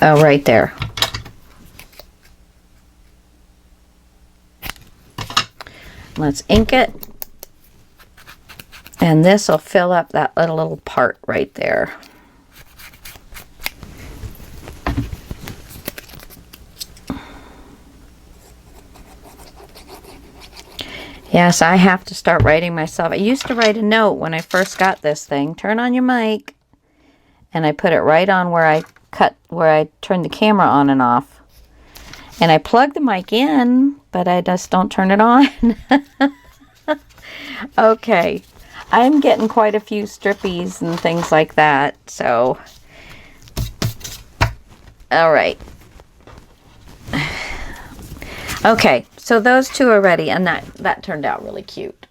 Oh, right there. Let's ink it. And this will fill up that little part right there. Yes, I have to start writing myself. I used to write a note when I first got this thing. Turn on your mic. And I put it right on where I turned the camera on and off. And I plug the mic in, but I just don't turn it on. Okay. I'm getting quite a few strippies and things like that. So, all right. Okay, so those two are ready, and that turned out really cute.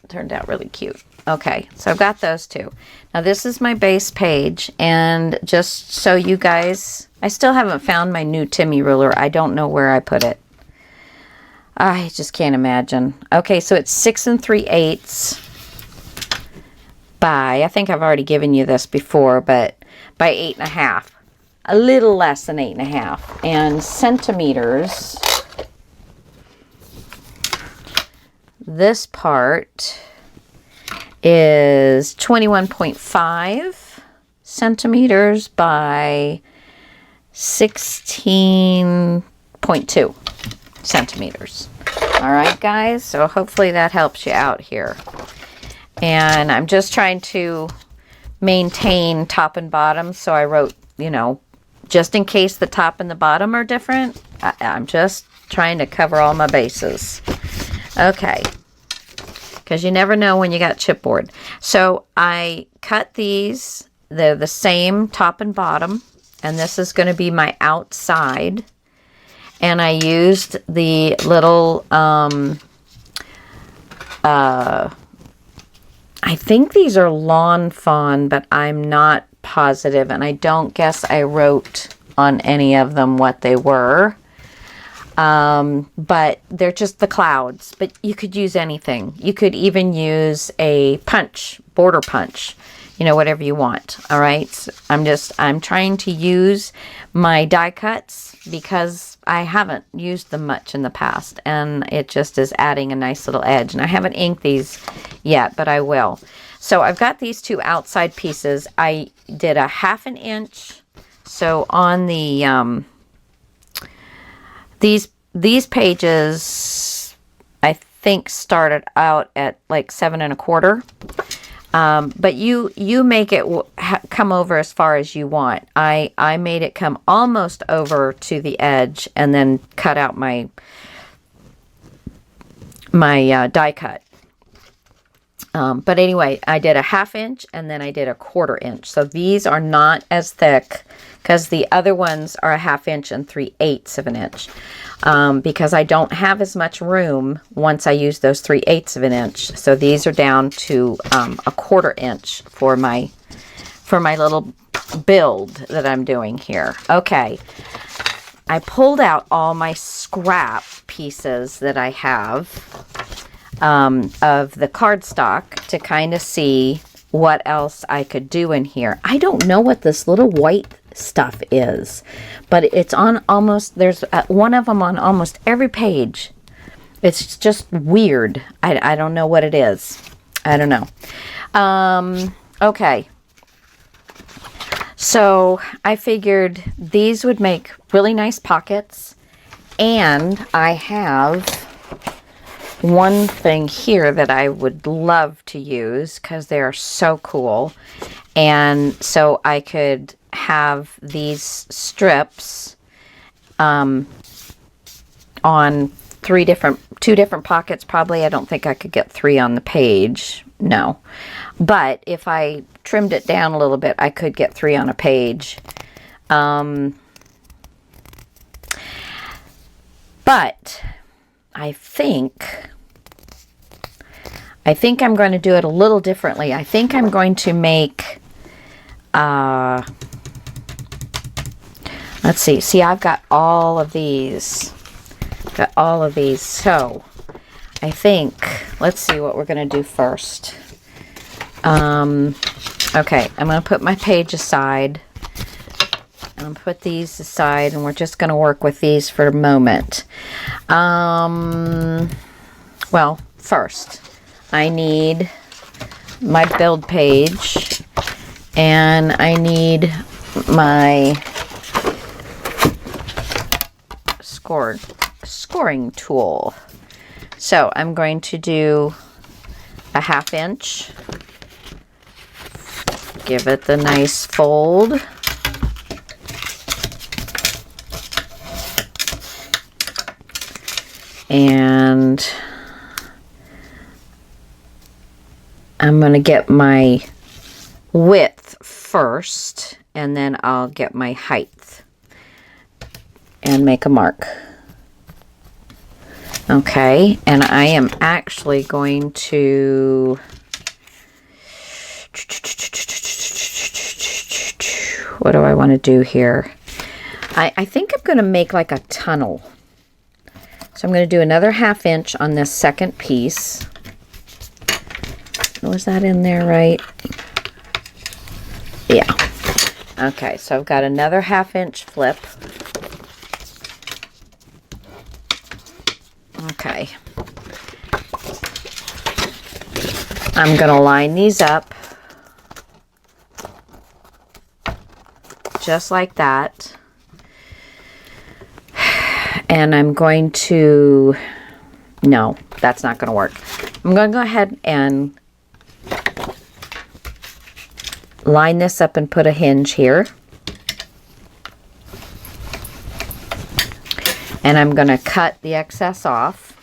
Turned out really cute. Okay, so I've got those two. Now this is my base page, and just so you guys, I still haven't found my new Timmy ruler. I don't know where I put it. I just can't imagine. Okay, so it's 6 3/8 by, I think I've already given you this before, but by 8.5. A little less than 8.5. And centimeters, this part is 21.5 centimeters by 16.2 centimeters. All right, guys, so hopefully that helps you out here. And I'm just trying to maintain top and bottom, so I wrote, you know, just in case the top and the bottom are different, I'm just trying to cover all my bases. Okay. Because you never know when you got chipboard. So I cut these. They're the same top and bottom. And this is going to be my outside. And I used the little, I think these are Lawn Fawn, but I'm not positive. And I don't guess I wrote on any of them what they were. But they're just the clouds, but you could use anything. You could even use a punch, border punch, you know, whatever you want. All right. So I'm trying to use my die cuts because I haven't used them much in the past, and it just is adding a nice little edge. And I haven't inked these yet, but I will. So I've got these two outside pieces. I did a 1/2 inch. So on the, these pages, I think, started out at like 7 1/4. But you make it come over as far as you want. I made it come almost over to the edge and then cut out my die cut. But anyway, I did a 1/2 inch and then I did a 1/4 inch. So these are not as thick because the other ones are a 1/2 inch and 3/8 of an inch. Because I don't have as much room once I use those 3/8 of an inch. So these are down to a 1/4 inch for my little build that I'm doing here. Okay. I pulled out all my scrap pieces that I have of the cardstock to kind of see what else I could do in here. I don't know what this little white stuff is, but it's on almost, there's one of them on almost every page. It's just weird. I don't know what it is. I don't know. Okay. So I figured these would make really nice pockets, and I have one thing here that I would love to use because they are so cool. And so I could have these strips on two different pockets probably. I don't think I could get 3 on the page. No. But if I trimmed it down a little bit, I could get 3 on a page. But I think I'm going to do it a little differently. I think I'm going to make, let's see. See, I've got all of these. So I think, let's see what we're going to do first. Okay, I'm going to put my page aside. I'll put these aside, and we're just going to work with these for a moment. Well, first, I need my build page, and I need my scoring tool. So I'm going to do a 1/2 inch. Give it the nice fold. And I'm going to get my width first, and then I'll get my height and make a mark. Okay, and I am actually going to, what do I want to do here? I think I'm going to make like a tunnel. So I'm going to do another 1/2 inch on this second piece. Was that in there right? Yeah. Okay, so I've got another 1/2 inch flip. Okay. I'm going to line these up just like that. And I'm going to, no, that's not going to work. I'm going to go ahead and line this up and put a hinge here. And I'm going to cut the excess off.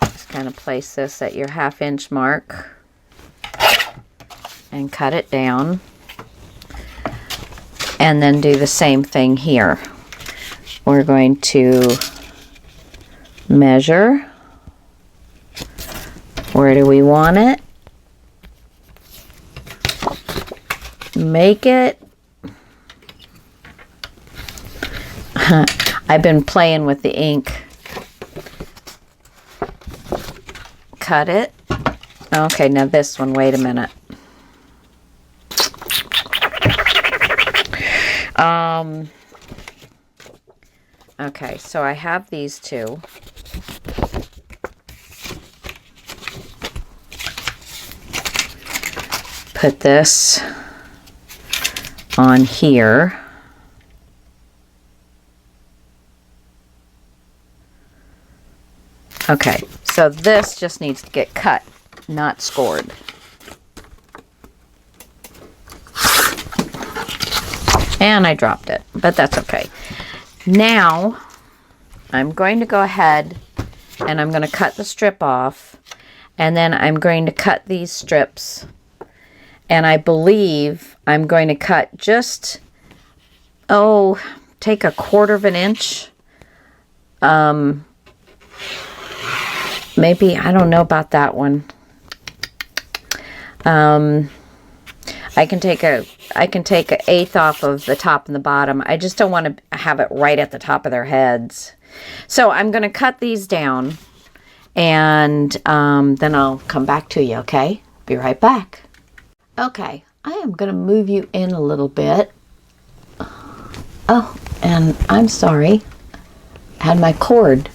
Just kind of place this at your 1/2 inch mark and cut it down. And then do the same thing here. We're going to measure. Where do we want it? Make it. I've been playing with the ink. Cut it. Okay, now this one, wait a minute. Okay, so I have these two. Put this on here. Okay, so this just needs to get cut, not scored. And I dropped it, but that's okay. Now, I'm going to go ahead and I'm going to cut the strip off, and then I'm going to cut these strips, and I believe I'm going to cut just, take 1/4 inch. Maybe, I don't know about that one. I can take an 1/8 off of the top and the bottom. I just don't want to have it right at the top of their heads. So I'm going to cut these down, and then I'll come back to you, okay? Be right back. Okay, I am going to move you in a little bit. Oh, and I'm sorry. I had my cord.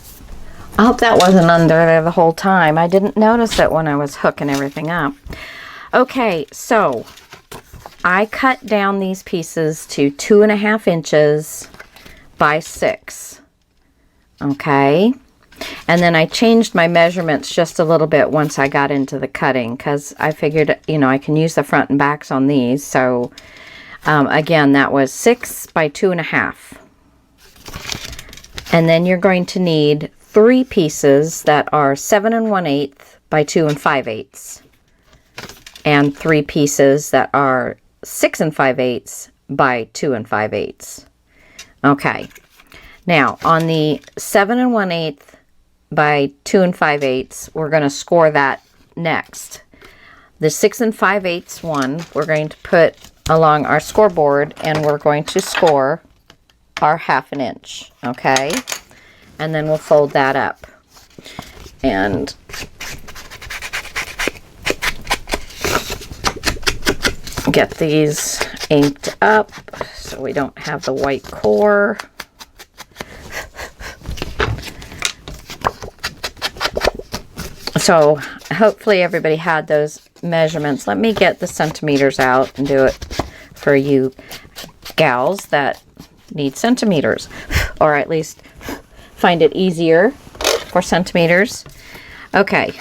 I hope that wasn't under there the whole time. I didn't notice it when I was hooking everything up. Okay, so I cut down these pieces to 2.5 inches by 6. Okay. And then I changed my measurements just a little bit once I got into the cutting, because I figured, I can use the front and backs on these. So, again, that was 6 by 2.5. And then you're going to need 3 pieces that are 7 1/8 by 2 5/8. And 3 pieces that are 6 5/8 by 2 5/8. Okay. Now, on the 7 1/8 by 2 5/8, we're going to score that next. The 6 5/8 one, we're going to put along our scoreboard, and we're going to score our 1/2 inch. Okay. And then we'll fold that up. And get these inked up so we don't have the white core. So hopefully everybody had those measurements. Let me get the centimeters out and do it for you gals that need centimeters, or at least find it easier for centimeters. Okay.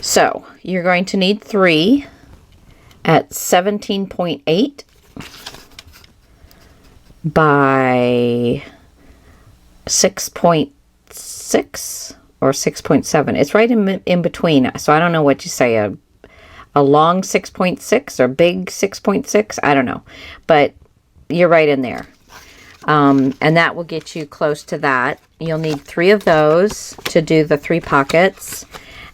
So you're going to need 3 at 17.8 by 6.6 or 6.7. It's right in between. So I don't know what you say, a long 6.6 or big 6.6. I don't know. But you're right in there. And that will get you close to that. You'll need 3 of those to do the 3 pockets.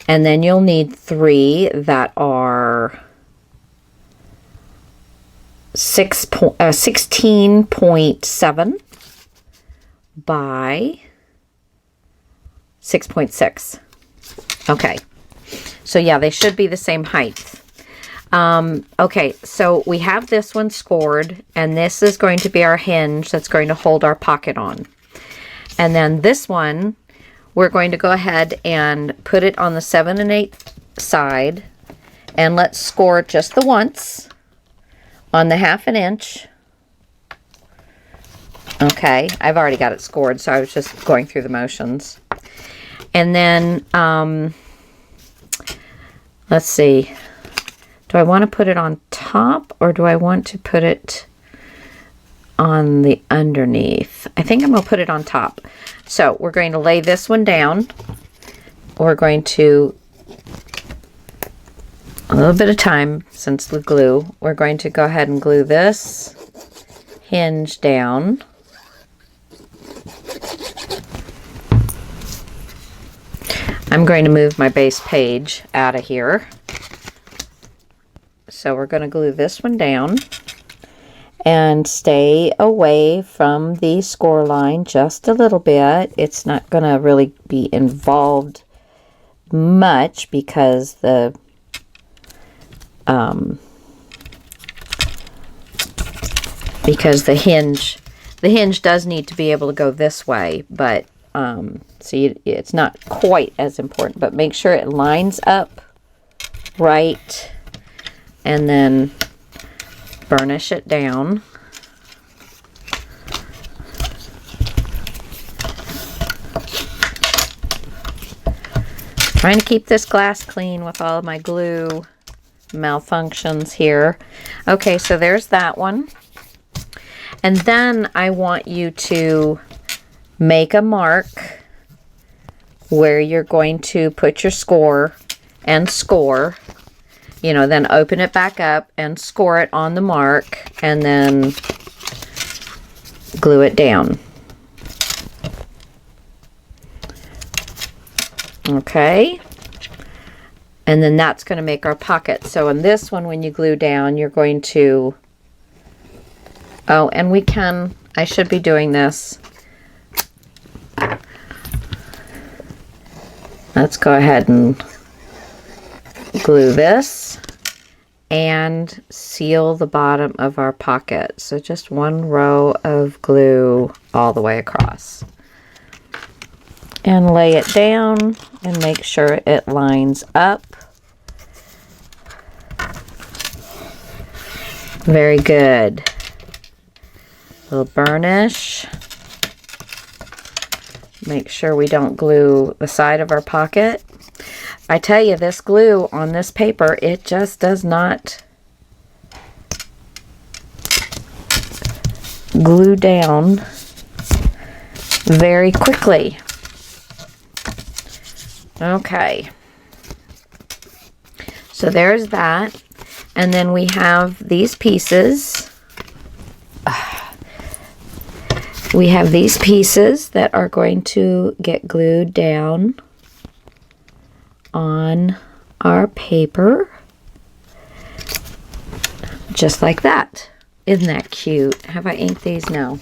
And then you'll need 3 that are 16.7 by 6.6. Okay. So yeah, they should be the same height. Okay, so we have this one scored, and this is going to be our hinge that's going to hold our pocket on. And then this one, we're going to go ahead and put it on the 7 1/8 side, and let's score just the once on the 1/2 inch. Okay, I've already got it scored, so I was just going through the motions. And then, let's see, do I want to put it on top, or do I want to put it on the underneath? I think I'm going to put it on top. So we're going to lay this one down. We're going to, a little bit of time since the glue, we're going to go ahead and glue this hinge down. I'm going to move my base page out of here. So we're going to glue this one down and stay away from the score line just a little bit. It's not going to really be involved much because the hinge does need to be able to go this way, but it's not quite as important, but make sure it lines up right, and then burnish it down. Trying to keep this glass clean with all of my glue malfunctions here. Okay, so there's that one. And then I want you to make a mark where you're going to put your score and score. You know, then open it back up and score it on the mark, and then glue it down. Okay. And then that's going to make our pocket. So in this one, when you glue down, you're going to, oh, and we can, I should be doing this. Let's go ahead and glue this and seal the bottom of our pocket. So just one row of glue all the way across. And lay it down and make sure it lines up. Very good. A little burnish. Make sure we don't glue the side of our pocket. I tell you, this glue on this paper, it just does not glue down very quickly. Okay. So there's that. And then we have these pieces. We have these pieces that are going to get glued down on our paper. Just like that. Isn't that cute? Have I inked these? No.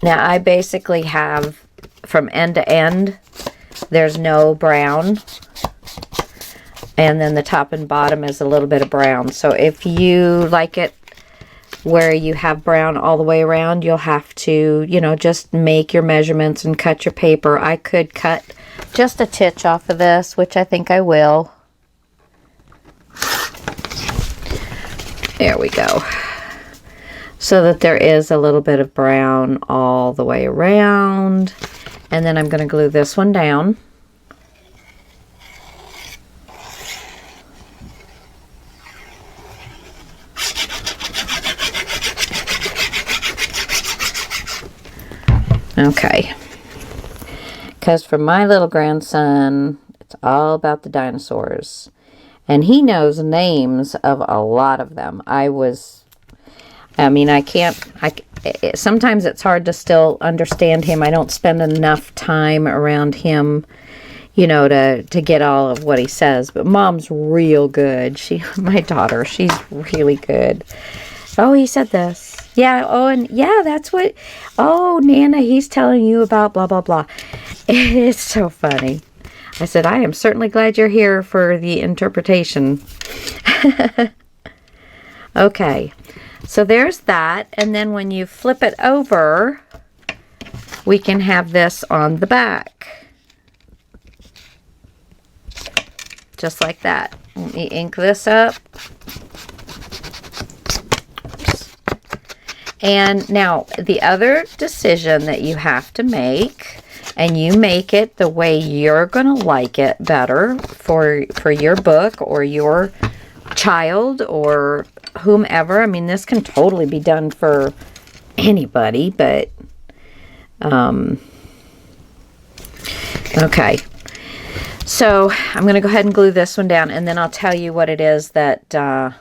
Now I basically have from end to end, there's no brown. And then the top and bottom is a little bit of brown. So if you like it where you have brown all the way around, you'll have to, you know, just make your measurements and cut your paper. I could cut just a titch off of this, which I think I will. There we go. So that there is a little bit of brown all the way around. And then I'm going to glue this one down. Okay, because for my little grandson, it's all about the dinosaurs. And he knows names of a lot of them. Sometimes it's hard to still understand him. I don't spend enough time around him, you know, to get all of what he says. But Mom's real good. My daughter, she's really good. Oh, he said this. Yeah, oh, and yeah, that's what, oh, Nana, he's telling you about blah, blah, blah. It's so funny. I said, I am certainly glad you're here for the interpretation. Okay, so there's that. And then when you flip it over, we can have this on the back. Just like that. Let me ink this up. And now the other decision that you have to make, and you make it the way you're going to like it better for your book or your child or whomever. I mean, this can totally be done for anybody, but okay. So I'm going to go ahead and glue this one down, and then I'll tell you what it is that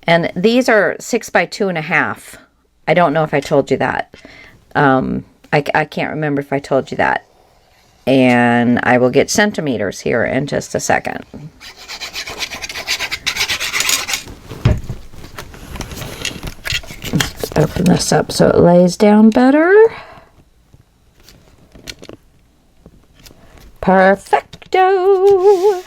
and these are 6 by 2.5. I don't know if I told you that. I can't remember if I told you that. And I will get centimeters here in just a second. Let's open this up so it lays down better. Perfecto.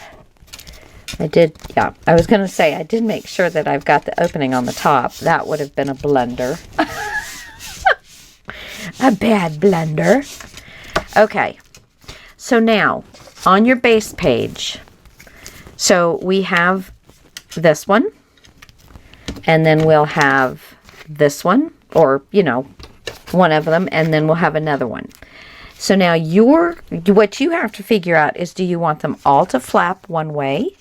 I was going to say, I did make sure that I've got the opening on the top. That would have been a blunder. A bad blunder. Okay, so now, on your base page, so we have this one, and then we'll have this one, or, you know, one of them, and then we'll have another one. So now what you have to figure out is, do you want them all to flap one way?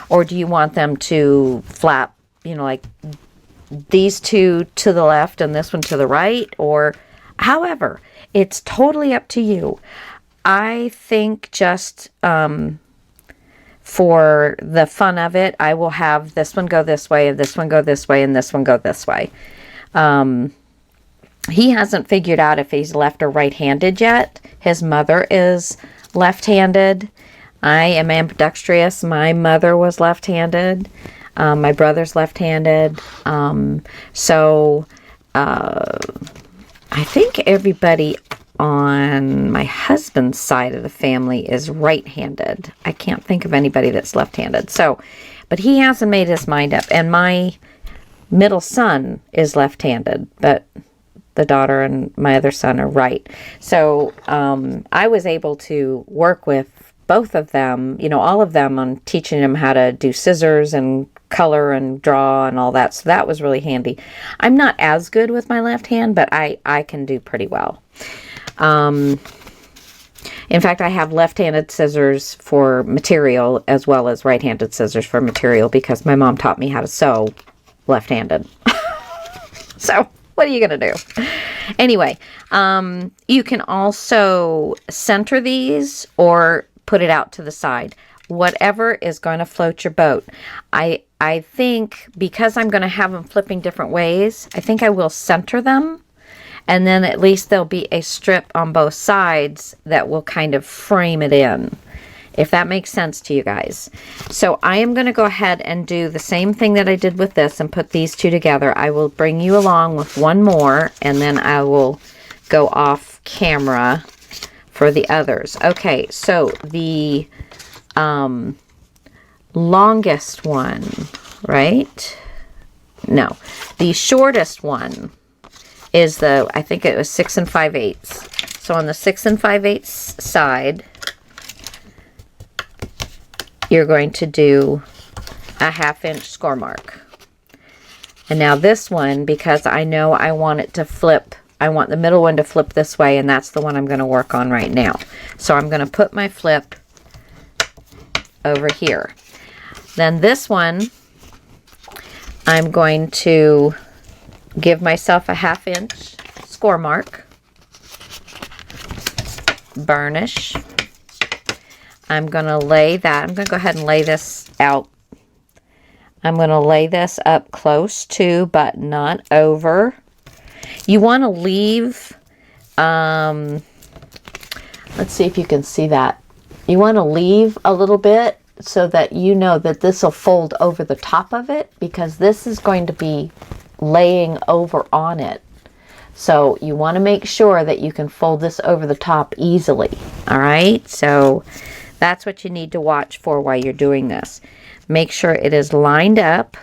Or do you want them to flap, you know, like these two to the left and this one to the right? Or however, it's totally up to you. I think just for the fun of it, I will have this one go this way, and this one go this way, and this one go this way. He hasn't figured out if he's left or right-handed yet. His mother is left-handed. I am ambidextrous. My mother was left-handed. My brother's left-handed. So I think everybody on my husband's side of the family is right-handed. I can't think of anybody that's left-handed. So, but he hasn't made his mind up. And my middle son is left-handed, but the daughter and my other son are right. So I was able to work with both of them, you know, all of them, on teaching them how to do scissors and color and draw and all that. So that was really handy. I'm not as good with my left hand, but I can do pretty well. In fact, I have left-handed scissors for material as well as right-handed scissors for material because my mom taught me how to sew left-handed. So what are you going to do? Anyway, you can also center these or put it out to the side. Whatever is going to float your boat. I think because I'm going to have them flipping different ways, I think I will center them. And then at least there'll be a strip on both sides that will kind of frame it in, if that makes sense to you guys. So I am going to go ahead and do the same thing that I did with this and put these two together. I will bring you along with one more, and then I will go off camera for the others. Okay, so the longest one, right? No, the shortest one is the, I think it was 6 5/8. So on the 6 5/8 side, you're going to do a 1/2 inch score mark. And now this one, because I know I want it to flip, I want the middle one to flip this way, and that's the one I'm going to work on right now. So I'm going to put my flip over here. Then this one, I'm going to give myself a 1/2 inch score mark, burnish. I'm going to lay that, I'm going to go ahead and lay this out. I'm going to lay this up close to, but not over. You want to leave, let's see if you can see that. You want to leave a little bit so that you know that this will fold over the top of it, because this is going to be laying over on it. So you want to make sure that you can fold this over the top easily. All right, so that's what you need to watch for while you're doing this. Make sure it is lined up.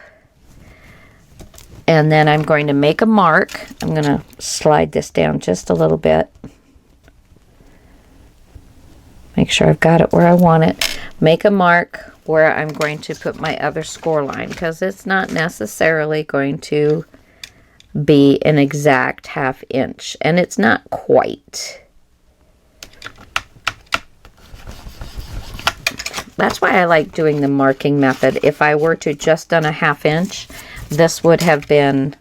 And then I'm going to make a mark. I'm going to slide this down just a little bit. Make sure I've got it where I want it. Make a mark where I'm going to put my other score line, because it's not necessarily going to be an exact 1/2 inch, and it's not quite. That's why I like doing the marking method. If I were to just done a 1/2 inch, this would have been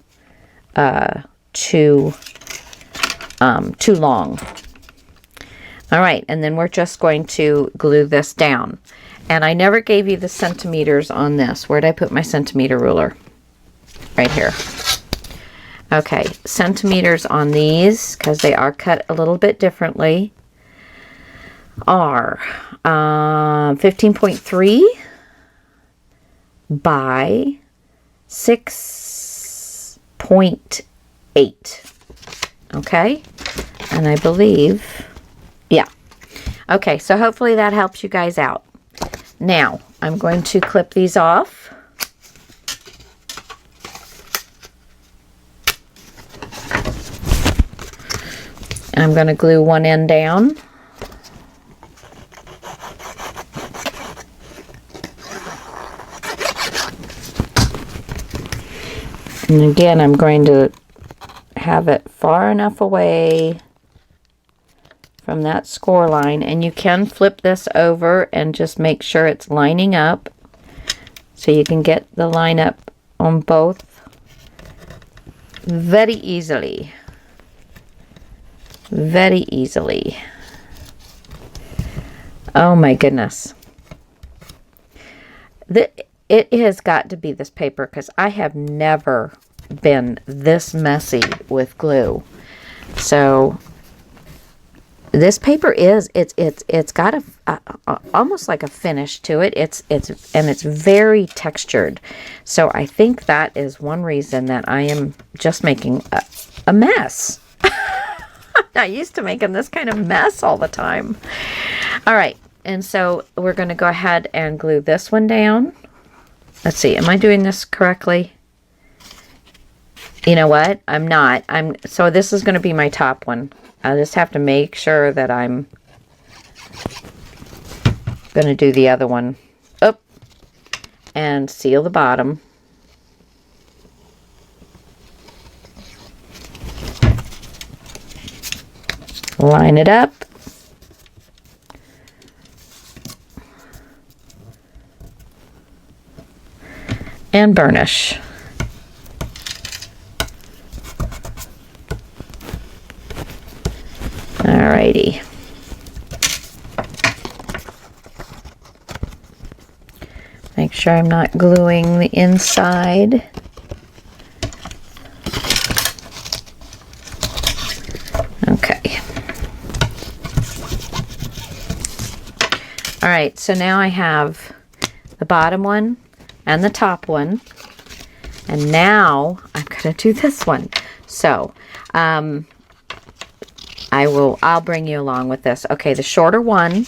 too long. All right, and then we're just going to glue this down. And I never gave you the centimeters on this. Where did I put my centimeter ruler? Right here. Okay, centimeters on these, because they are cut a little bit differently, are 15.3 by 6.8. Okay, and I believe, yeah. Okay, so hopefully that helps you guys out. Now, I'm going to clip these off. I'm going to glue one end down. And again, I'm going to have it far enough away from that score line, and you can flip this over and just make sure it's lining up, so you can get the line up on both very easily. Very easily. Oh my goodness. It has got to be this paper, because I have never been this messy with glue. So this paper is, it's got a almost like a finish to it. It's very textured. So I think that is one reason that I am just making a mess. I'm not used to making this kind of mess all the time. All right, and so we're going to go ahead and glue this one down. Let's see, am I doing this correctly? You know what? I'm not. So this is going to be my top one. I just have to make sure that I'm going to do the other one up and seal the bottom. Line it up. And burnish. Alrighty. Make sure I'm not gluing the inside. Okay. Alright, so now I have the bottom one and the top one, and now I'm gonna do this one. So I'll bring you along with this. Okay, the shorter one,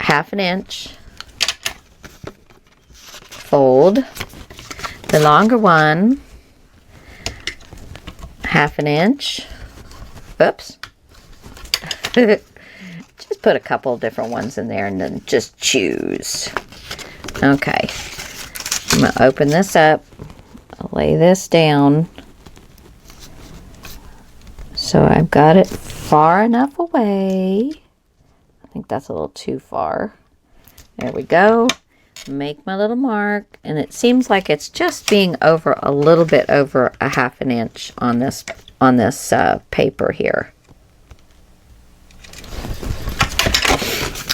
1/2 inch, fold the longer one 1/2 inch. Oops. Just put a couple of different ones in there and then just choose. Okay. I'm going to open this up. I'll lay this down. So I've got it far enough away. I think that's a little too far. There we go. Make my little mark, and it seems like it's just being over a little bit over 1/2 inch on this paper here.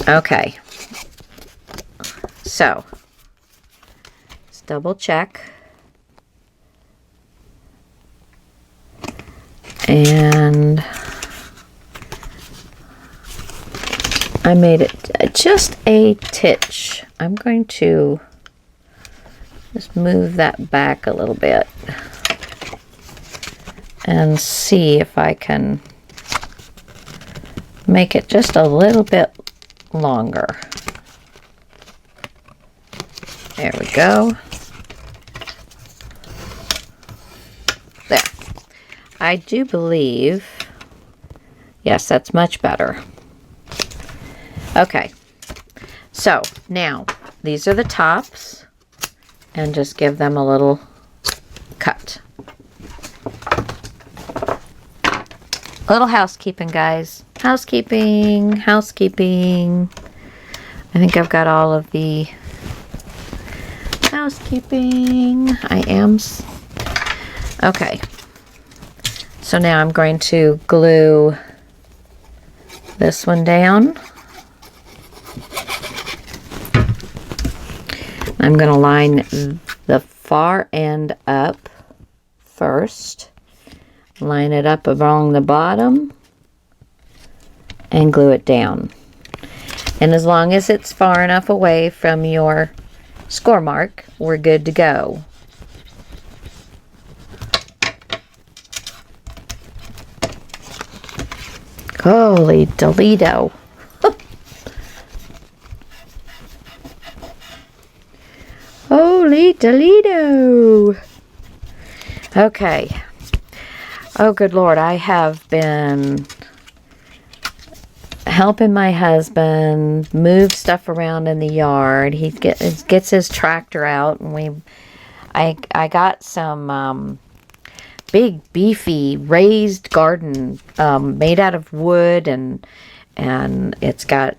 Okay, so let's double check, and I made it just a titch. I'm going to just move that back a little bit and see if I can make it just a little bit longer. There we go. There. I do believe, yes, that's much better. Okay, so now these are the tops, and just give them a little cut. Little housekeeping, guys. Housekeeping, housekeeping. I think I've got all of the housekeeping. Okay. So now I'm going to glue this one down. I'm going to line the far end up first. Line it up along the bottom and glue it down. And as long as it's far enough away from your score mark, we're good to go. Holy Toledo. Holy Toledo. Okay. Oh, good Lord. I have been helping my husband move stuff around in the yard. He gets his tractor out, and I got some big beefy raised garden made out of wood, and it's got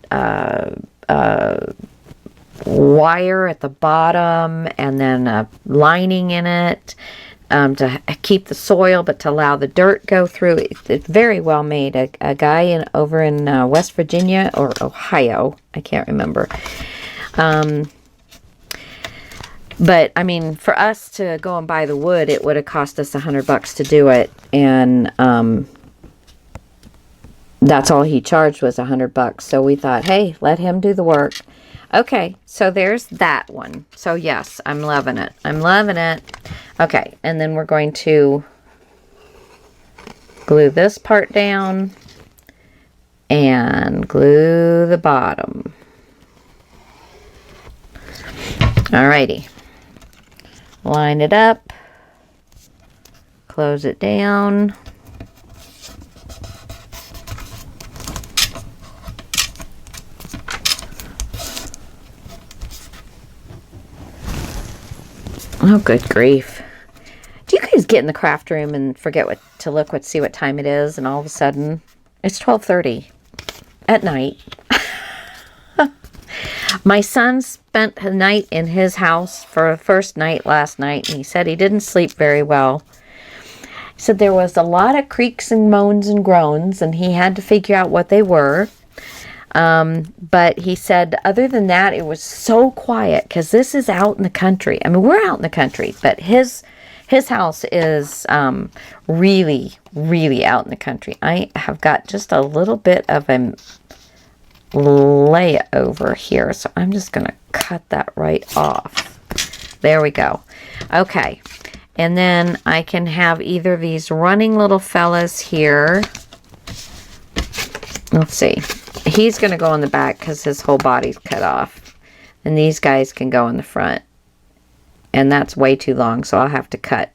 wire at the bottom, and then a lining in it to keep the soil, but to allow the dirt go through. It's very well made. A guy over in West Virginia or Ohio, I can't remember. But I mean, for us to go and buy the wood, it would have cost us $100 to do it, and that's all he charged was $100. So we thought, hey, let him do the work. Okay, so there's that one. So yes, I'm loving it. I'm loving it. Okay, and then we're going to glue this part down and glue the bottom. Alrighty. Line it up. Close it down. Oh, good grief. Do you guys get in the craft room and forget see what time it is, and all of a sudden it's 12:30 at night? My son spent the night in his house for a first night last night, and he said he didn't sleep very well. He said there was a lot of creaks and moans and groans, and he had to figure out what they were. But he said, other than that, it was so quiet, because this is out in the country. I mean, we're out in the country, but his house is really, really out in the country. I have got just a little bit of a layover here, so I'm just going to cut that right off. There we go. Okay, and then I can have either these running little fellas here. Let's see. He's going to go in the back because his whole body's cut off. And these guys can go in the front. and that's way too long, so I'll have to cut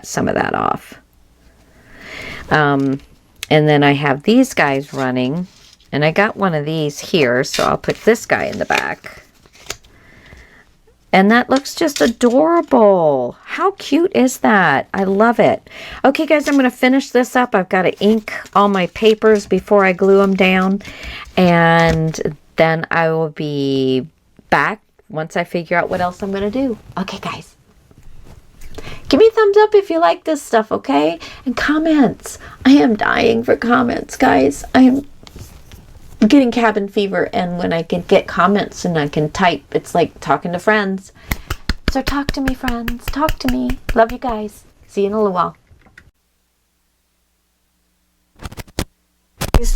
some of that off. And then I have these guys running, and I got one of these here, so I'll put this guy in the back. And that looks just adorable. How cute is that? I love it. Okay, guys, I'm going to finish this up. I've got to ink all my papers before I glue them down. And then I will be back once I figure out what else I'm going to do. Okay, guys. Give me a thumbs up if you like this stuff, okay? And comments. I am dying for comments, guys. I am getting cabin fever, and when I can get comments and I can type, it's like talking to friends. So talk to me, friends. Talk to me. Love you guys. See you in a little while.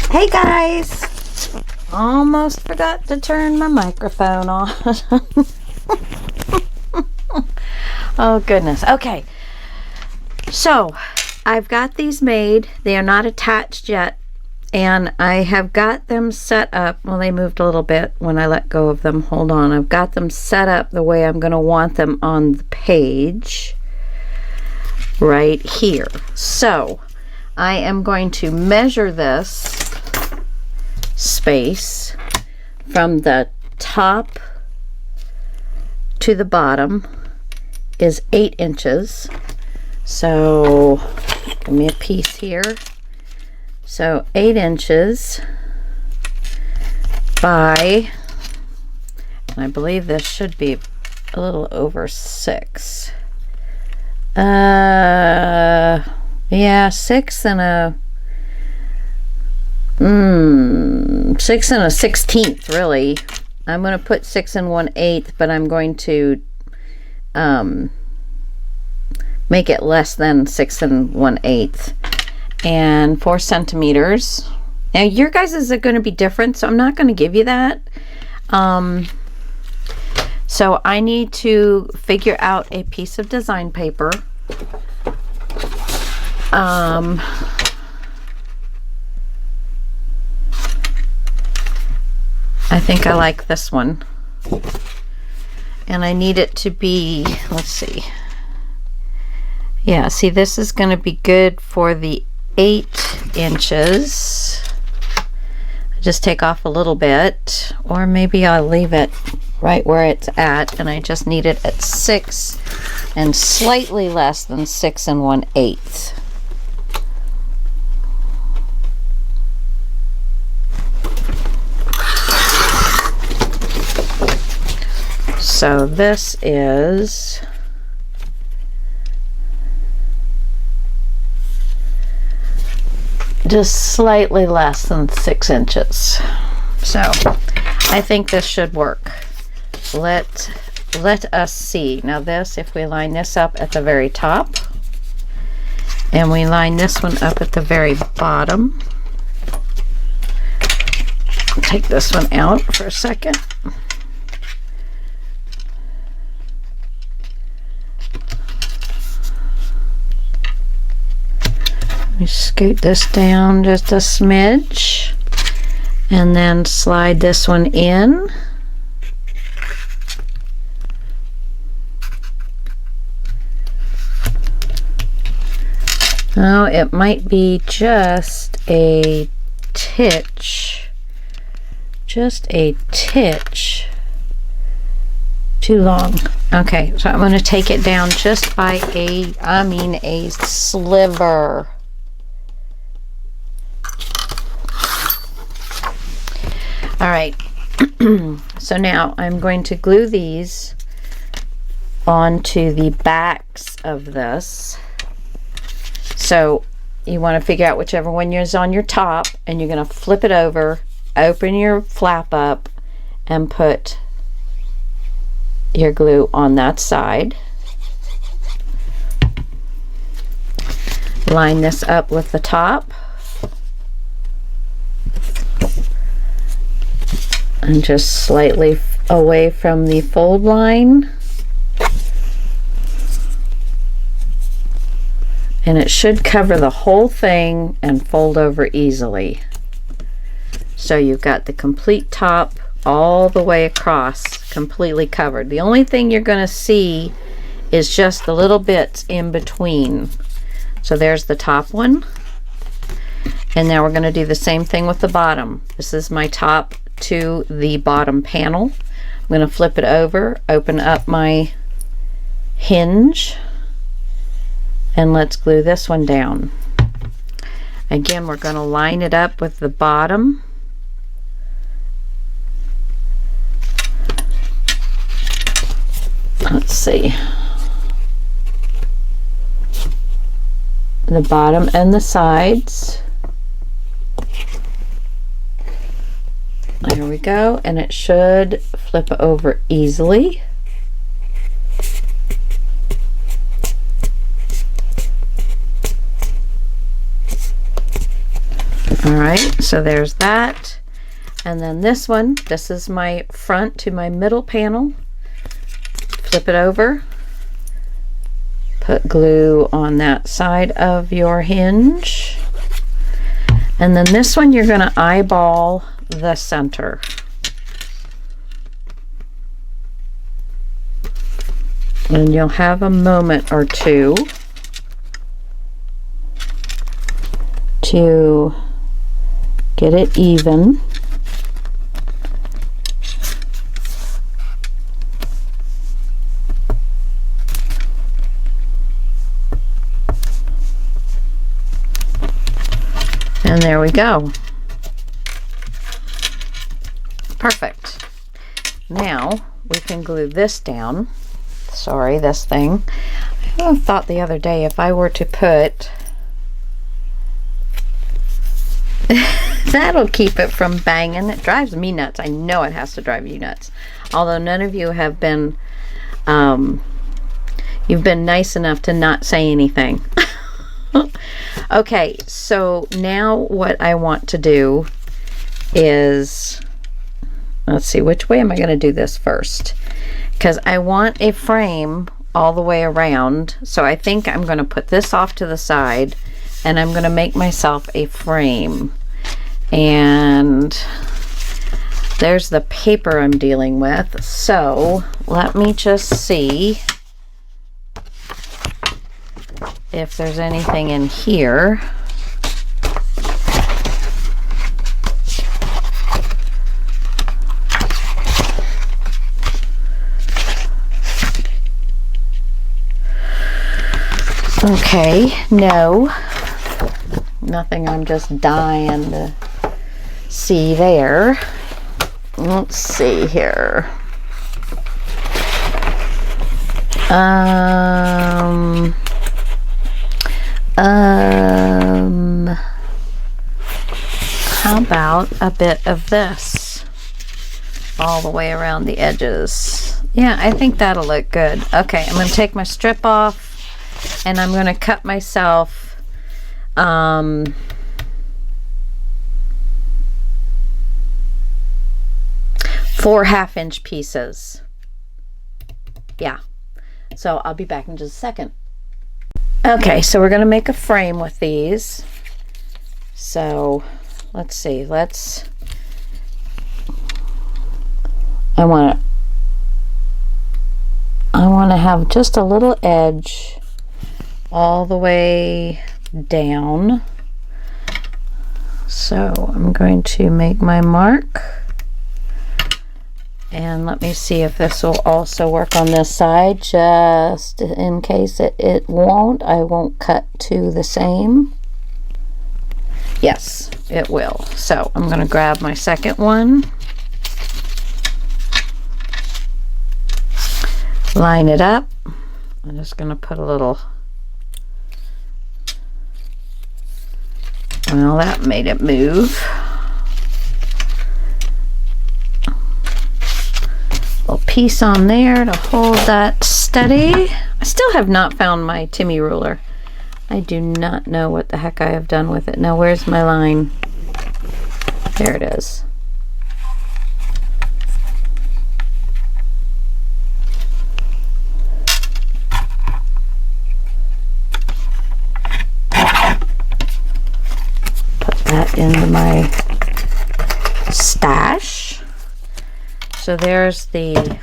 Hey guys! Almost forgot to turn my microphone on. Oh goodness. Okay. So I've got these made. They are not attached yet. And I have got them set up. Well, they moved a little bit when I let go of them. Hold on. I've got them set up the way I'm going to want them on the page right here. So I am going to measure this space from the top to the bottom is 8 inches. So give me a piece here. So 8 inches by, and I believe this should be a little over 6. Yeah, 6 and a 16th, really. I'm going to put 6 and 1/8, but I'm going to make it less than 6 and 1/8. And 4 centimeters. Now your guys are going to be different, so I'm not going to give you that. So I need to figure out a piece of design paper. I think I like this one. And I need it to be, let's see. Yeah, see, this is going to be good for the 8 inches. Just take off a little bit, or maybe I'll leave it right where it's at, and I just need it at 6 and slightly less than 6 and 1/8. So this is just slightly less than 6 inches. So I think this should work. Let us see. Now this, if we line this up at the very top, and we line this one up at the very bottom. Take this one out for a second. We scoot this down just a smidge, and then slide this one in. Oh, it might be just a titch too long. Okay, so I'm going to take it down just by a sliver. All right, so now I'm going to glue these onto the backs of this. So you want to figure out whichever one is on your top, and you're going to flip it over, open your flap up, and put your glue on that side. Line this up with the top. And just slightly away from the fold line. And it should cover the whole thing and fold over easily. So you've got the complete top all the way across, completely covered. The only thing you're going to see is just the little bits in between. So there's the top one. And now we're going to do the same thing with the bottom. This is my top to the bottom panel. I'm going to flip it over, open up my hinge, and let's glue this one down. Again, we're going to line it up with the bottom. Let's see. The bottom and the sides. There we go, and it should flip over easily. All right, so there's that. And then this one, this is my front to my middle panel. Flip it over. Put glue on that side of your hinge. And then this one, you're going to eyeball the center. And you'll have a moment or two to get it even. And there we go. Perfect. Now we can glue this down. Sorry, this thing. I thought the other day if I were to put that'll keep it from banging. It drives me nuts. I know it has to drive you nuts. Although none of you have been you've been nice enough to not say anything. Okay, so now what I want to do is, let's see, which way am I going to do this first? Because I want a frame all the way around. So I think I'm going to put this off to the side and I'm going to make myself a frame. And there's the paper I'm dealing with. So let me just see if there's anything in here. Okay, no, nothing. I'm just dying to see there. Let's see here. How about a bit of this all the way around the edges? Yeah, I think that'll look good. Okay, I'm going to take my strip off and I'm going to cut myself 4 1/2-inch pieces. Yeah, so I'll be back in just a second. Okay, so we're going to make a frame with these. So let's see, I want to have just a little edge all the way down. So I'm going to make my mark. And let me see if this will also work on this side, just in case it won't. I won't cut to the same. Yes, it will. So I'm going to grab my second one, line it up. I'm just going to put a little, well, that made it move. Little piece on there to hold that steady. I still have not found my Timmy ruler. I do not know what the heck I have done with it. Now where's my line? There it is. Put that into my stash. So there's the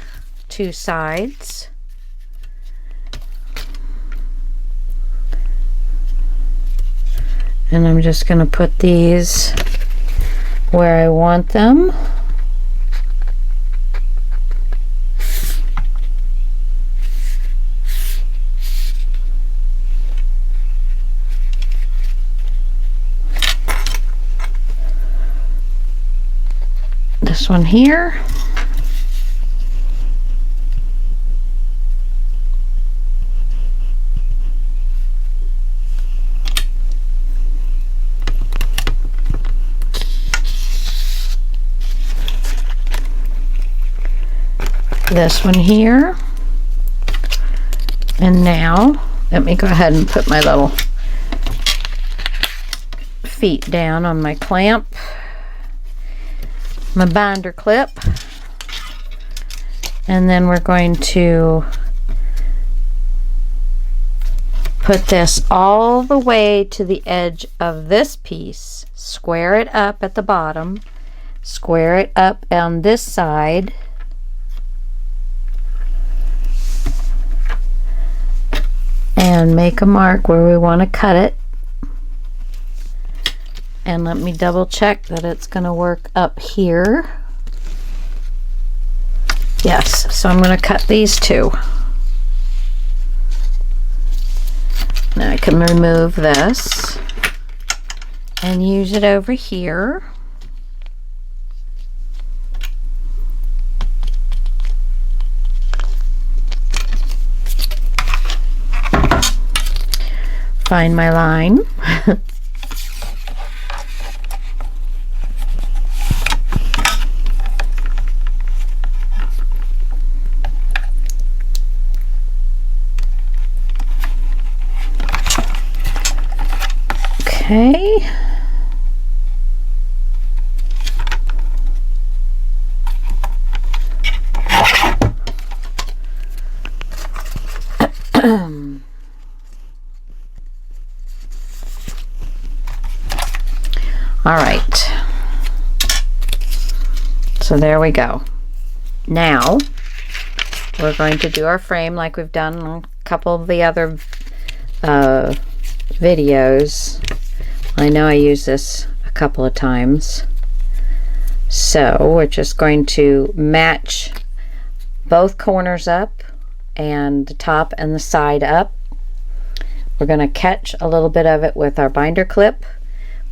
two sides. And I'm just going to put these where I want them. This one here. This one here. And now let me go ahead and put my little feet down on my clamp, my binder clip, and then we're going to put this all the way to the edge of this piece, square it up at the bottom, square it up on this side, and make a mark where we want to cut it. And let me double check that it's going to work up here. Yes, so I'm going to cut these two. Now I can remove this and use it over here. Find my line. Okay. All right. So there we go. Now we're going to do our frame like we've done on a couple of the other videos. I know I use this a couple of times. So we're just going to match both corners up and the top and the side up. We're going to catch a little bit of it with our binder clip,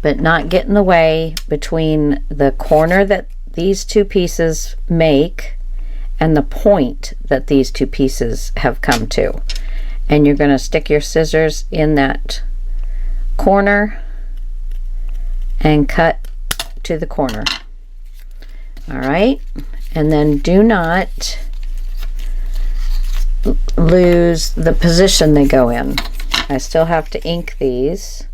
but not get in the way between the corner that these two pieces make and the point that these two pieces have come to. And you're going to stick your scissors in that corner and cut to the corner. All right, and then do not lose the position they go in. I still have to ink these.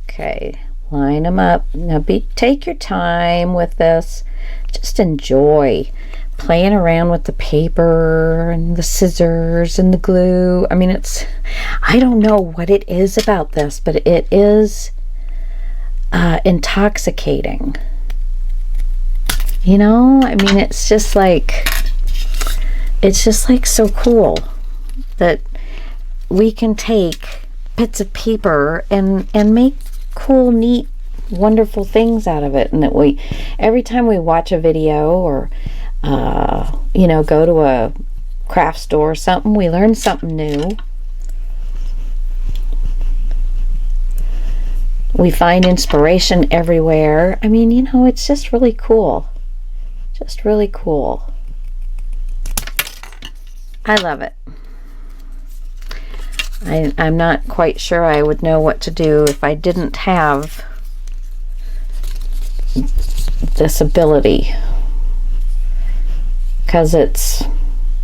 Okay, line them up. Now take your time with this. Just enjoy playing around with the paper and the scissors and the glue. I mean, I don't know what it is about this, but it is intoxicating. You know, I mean, it's just like so cool that we can take bits of paper and make cool, neat, wonderful things out of it, and that every time we watch a video or you know, go to a craft store or something, we learn something new. We find inspiration everywhere. I mean, you know, it's just really cool. Just really cool. I love it. I'm not quite sure I would know what to do if I didn't have this ability, because it's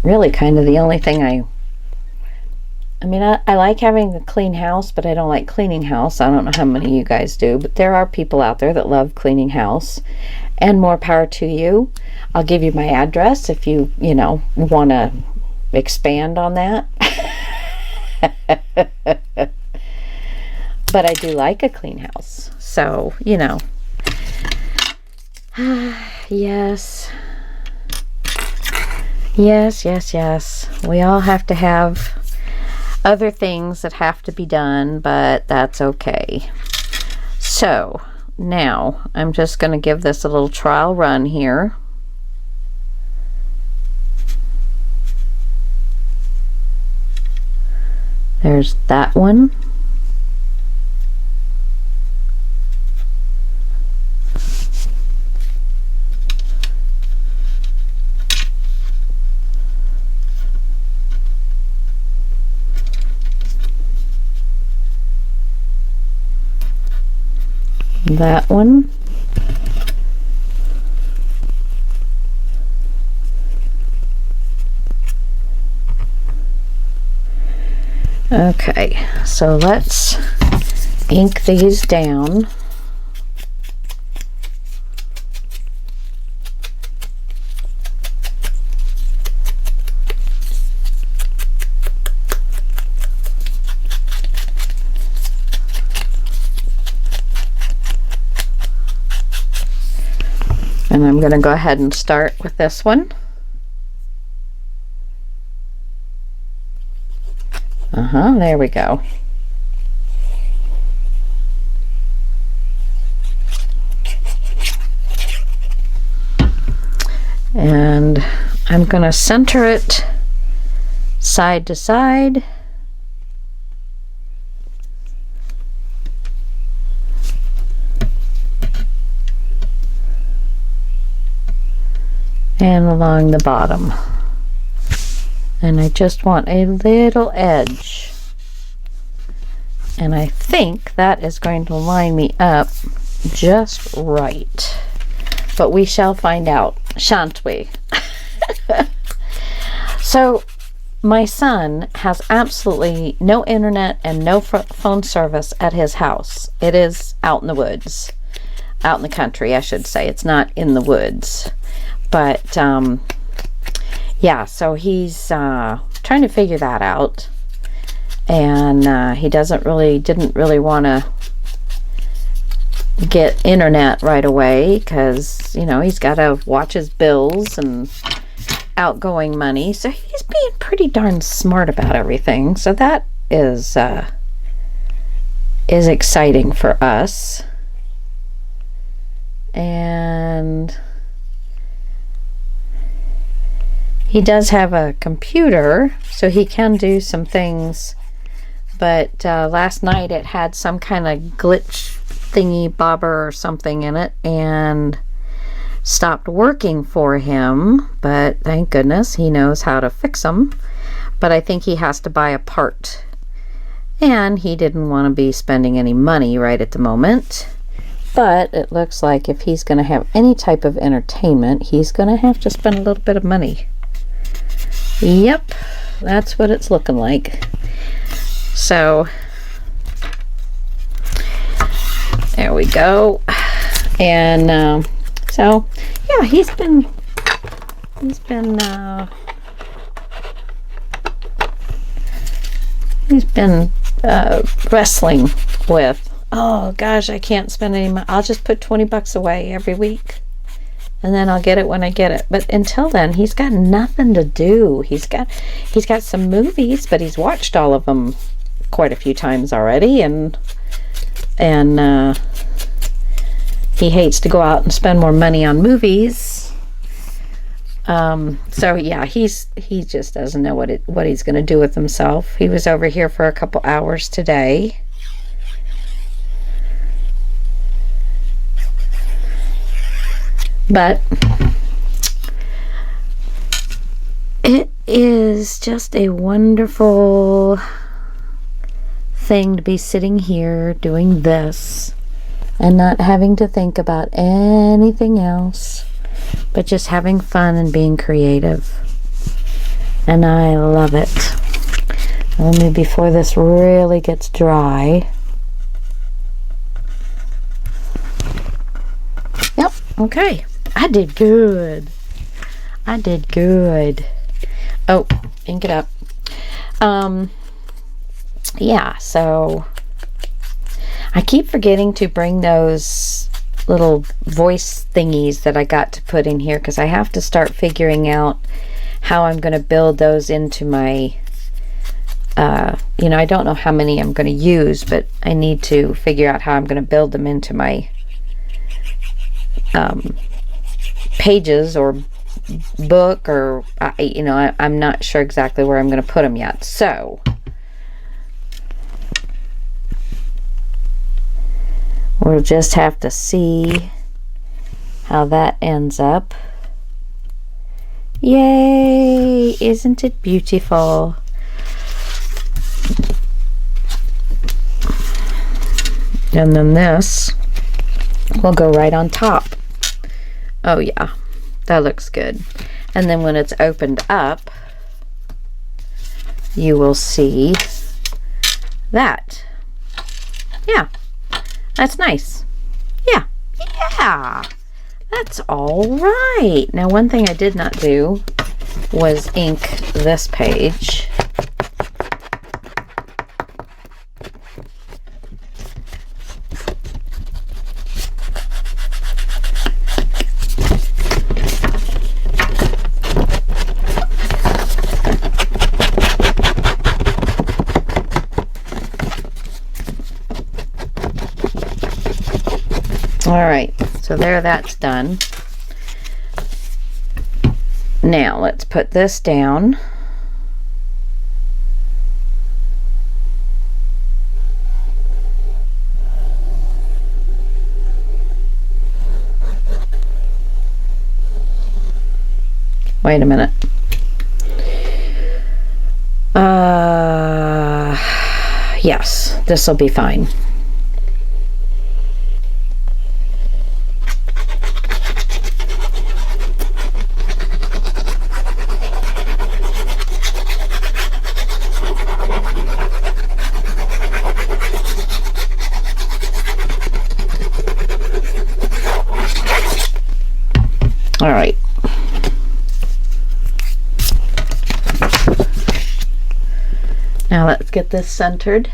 really kind of the only thing I mean, I like having a clean house, but I don't like cleaning house. I don't know how many of you guys do, but there are people out there that love cleaning house, and more power to you. I'll give you my address if you know, want to expand on that. But I do like a clean house, so, you know. Yes. Yes, yes, yes. We all have to have other things that have to be done, but that's okay. So now I'm just going to give this a little trial run here. There's that one. That one. Okay, so let's ink these down. And I'm going to go ahead and start with this one. There we go. And I'm going to center it side to side. And along the bottom. And I just want a little edge. And I think that is going to line me up just right. But we shall find out, shan't we? So my son has absolutely no internet and no phone service at his house. It is out in the woods. Out in the country, I should say. It's not in the woods. But yeah, so he's trying to figure that out, and he didn't really want to get internet right away because, you know, he's got to watch his bills and outgoing money. So he's being pretty darn smart about everything. So that is exciting for us. And he does have a computer, so he can do some things, but last night it had some kind of glitch thingy bobber or something in it and stopped working for him, but thank goodness he knows how to fix them. But I think he has to buy a part, and he didn't want to be spending any money right at the moment. But it looks like if he's going to have any type of entertainment, he's going to have to spend a little bit of money. Yep, that's what it's looking like. So there we go. And so yeah, he's been wrestling with, oh gosh, I can't spend any money. I'll just put 20 bucks away every week, and then I'll get it when I get it. But until then, he's got nothing to do. He's got some movies, but he's watched all of them quite a few times already, and he hates to go out and spend more money on movies. So yeah, he just doesn't know what he's going to do with himself. He was over here for a couple hours today. But it is just a wonderful thing to be sitting here doing this and not having to think about anything else, but just having fun and being creative. And I love it. Let me, before this really gets dry. Yep, okay. I did good. I did good. Oh, ink it up. Yeah, so I keep forgetting to bring those little voice thingies that I got to put in here, because I have to start figuring out how I'm going to build those into my, you know, I don't know how many I'm going to use, but I need to figure out how I'm going to build them into my pages or book, or you know, I'm not sure exactly where I'm going to put them yet. So we'll just have to see how that ends up. Yay! Isn't it beautiful? And then this will go right on top. Oh yeah, that looks good. And then when it's opened up, you will see that. Yeah, that's nice. Yeah, yeah, that's all right. Now, one thing I did not do was ink this page. All right, so there, that's done. Now let's put this down. Wait a minute. Yes, this will be fine. All right. Now let's get this centered.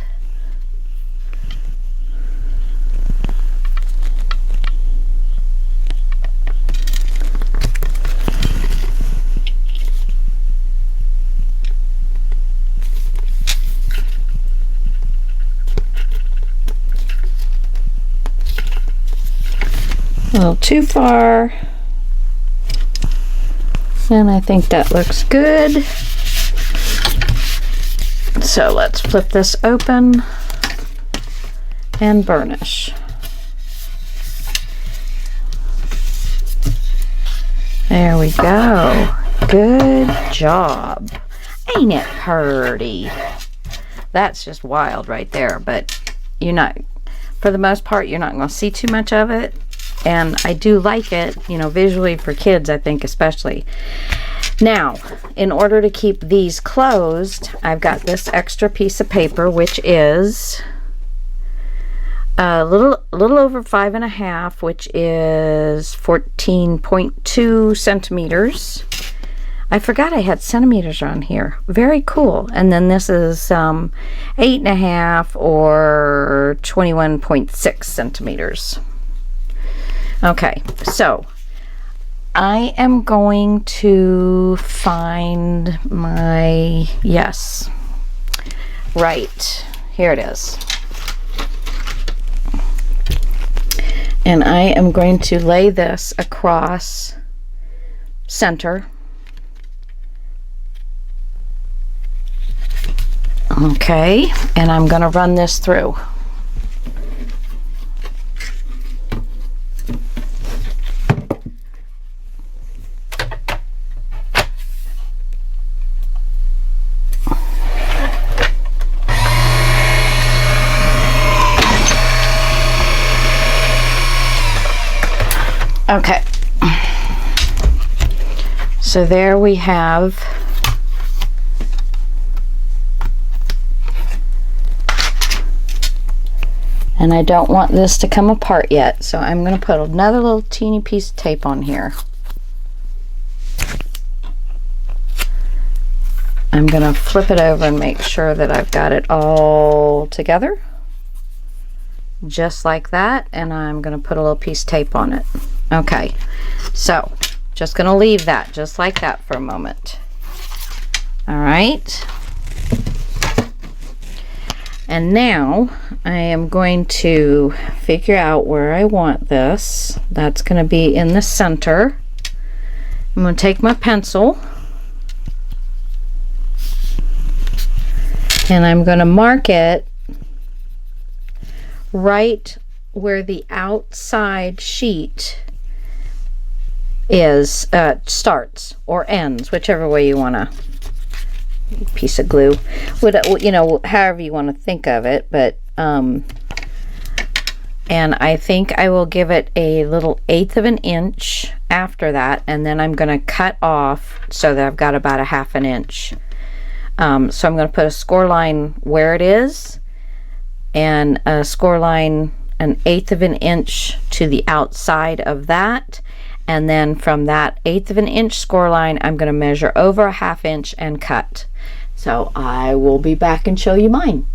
A little too far. And I think that looks good. So let's flip this open and burnish. There we go. Good job. Ain't it pretty? That's just wild right there, but you're not, for the most part, you're not going to see too much of it. And I do like it, you know, visually for kids, I think, especially. Now, in order to keep these closed, I've got this extra piece of paper, which is a little over 5.5, which is 14.2 centimeters. I forgot I had centimeters on here. Very cool. And then this is 8.5 or 21.6 centimeters. Okay, so I am going to find my, yes, right, here it is. And I am going to lay this across center. Okay, and I'm going to run this through. Okay, so there we have and I don't want this to come apart yet, so I'm going to put another little teeny piece of tape on here. I'm going to flip it over and make sure that I've got it all together. just like that, and I'm going to put a little piece of tape on it. Okay, so just going to leave that just like that for a moment. All right, and now I am going to figure out where I want this. That's going to be in the center. I'm going to take my pencil and I'm going to mark it right where the outside sheet is, starts or ends, whichever way you want to. Piece of glue, you know, however you want to think of it, but and I think I will give it a little 1/8 of an inch after that, and then I'm going to cut off so that I've got about a 1/2 inch. So I'm going to put a score line where it is, and a score line 1/8 of an inch to the outside of that, and then from that 1/8 of an inch score line I'm going to measure over a 1/2 inch and cut. So I will be back and show you mine.